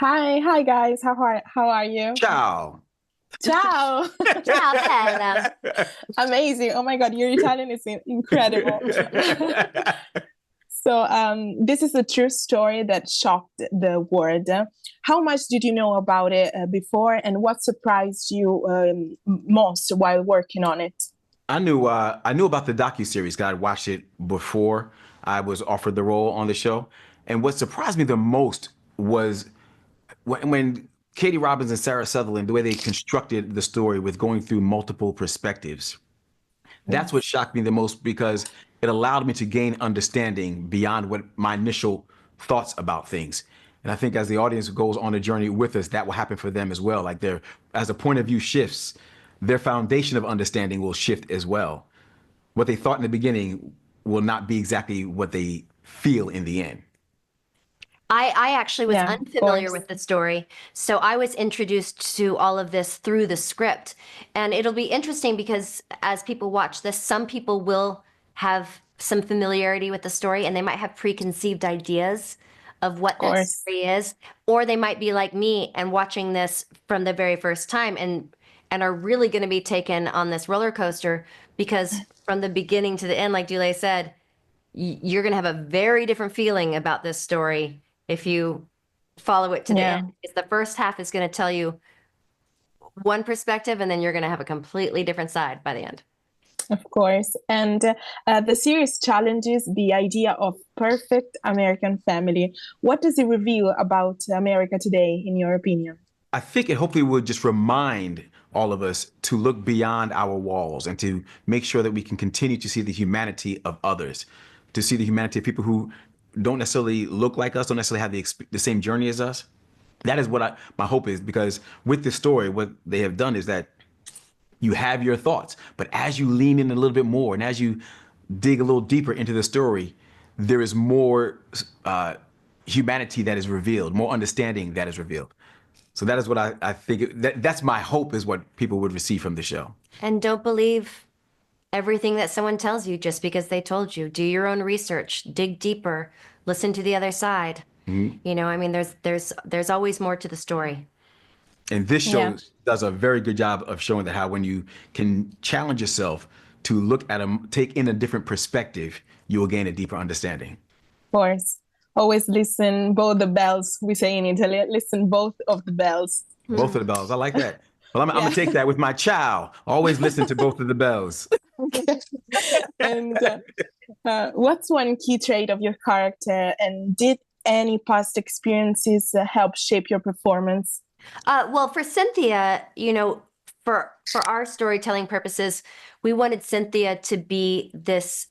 Hi guys. How are you? Ciao. Ciao. Ciao, bella. Amazing. Oh my God, your Italian is incredible. So, this is a true story that shocked the world. How much did you know about it before, and what surprised you most while working on it? I knew about the docuseries because I'd watched it before I was offered the role on the show. And what surprised me the most was when Katie Robbins and Sarah Sutherland, the way they constructed the story with going through multiple perspectives. That's what Yes. shocked me the most because it allowed me to gain understanding beyond what my initial thoughts about things. And I think as the audience goes on a journey with us, that will happen for them as well. Like as the point of view shifts, their foundation of understanding will shift as well. What they thought in the beginning will not be exactly what they feel in the end. I actually was Yeah, of unfamiliar course. with the story, so I was introduced to all of this through the script. And it'll be interesting because as people watch this, some people will have some familiarity with the story and they might have preconceived ideas of Of what that course. story is, or they might be like me and watching this from the very first time and are really going to be taken on this roller coaster because from the beginning to the end, like Dulé said, you're going to have a very different feeling about this story if you follow it to the Yeah. end. Because the first half is going to tell you one perspective, and then you're going to have a completely different side by the end. Of course. And the series challenges the idea of perfect American family. What does it reveal about America today, in your opinion? I think it hopefully will just remind all of us to look beyond our walls and to make sure that we can continue to see the humanity of others, to see the humanity of people who don't necessarily look like us, don't necessarily have the same journey as us. That is what my hope is, because with this story, what they have done is that you have your thoughts, but as you lean in a little bit more and as you dig a little deeper into the story, there is more humanity that is revealed, more understanding that is revealed. So that is what I think, that's my hope, is what people would receive from the show. And don't believe everything that someone tells you just because they told you. Do your own research, dig deeper, listen to the other side. You know, I mean, there's always more to the story. And this Yeah, show does a very good job of showing that how when you can challenge yourself to look at take in a different perspective, you will gain a deeper understanding. of course. Always listen both the bells, we say in Italy. Listen both of the bells. Both of the bells. I like that. Well, I'm Yeah. gonna take that with my child. Always listen to both of the bells. And what's one key trait of your character? And did any past experiences help shape your performance? Well, for Cynthia, you know, for our storytelling purposes, we wanted Cynthia to be this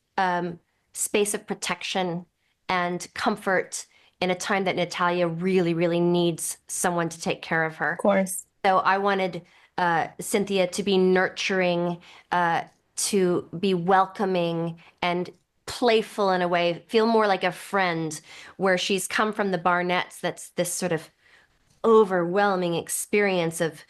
space of protection and comfort in a time that Natalia really, really needs someone to take care of her. Of course. So I wanted Cynthia to be nurturing, to be welcoming and playful in a way, feel more like a friend, where she's come from the Barnetts. That's this sort of overwhelming experience of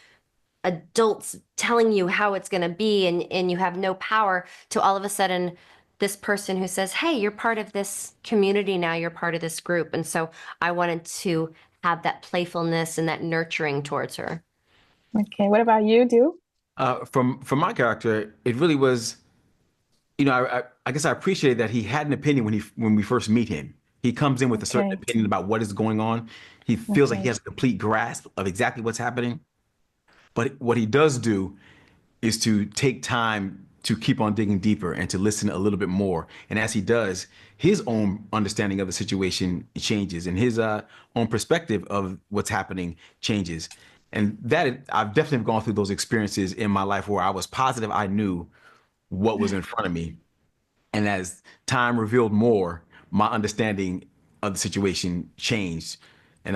adults telling you how it's going to be and you have no power, to all of a sudden this person who says, hey, you're part of this community now, you're part of this group. And so I wanted to have that playfulness and that nurturing towards her. Okay, what about you, Do? From my character, it really was, you know, I guess I appreciated that he had an opinion when we first meet him. He comes in with a certain Okay, opinion about what is going on. He feels like he okay, has a complete grasp of exactly what's happening. But what he does do is to take time to keep on digging deeper and to listen a little bit more. And as he does, his own understanding of the situation changes, and his own perspective of what's happening changes. And that I've definitely gone through those experiences in my life where I was positive I knew what was in front of me. And as time revealed more, my understanding of the situation changed. And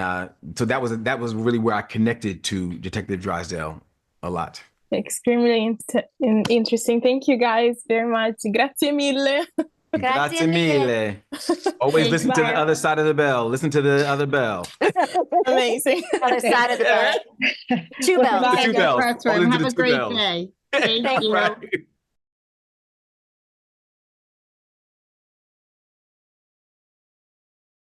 so that was really where I connected to Detective Drysdale a lot. extremely interesting. Thank you guys very much. Grazie mille. Grazie Grazie mille. mille. Always listen to the Bye. other side of the bell. Listen to the other bell. Amazing. Other side of the bell. Two bells. Bye, Two guys. bells. Catherine, Always have into a the two great bells. day. Thank Thank you. Right.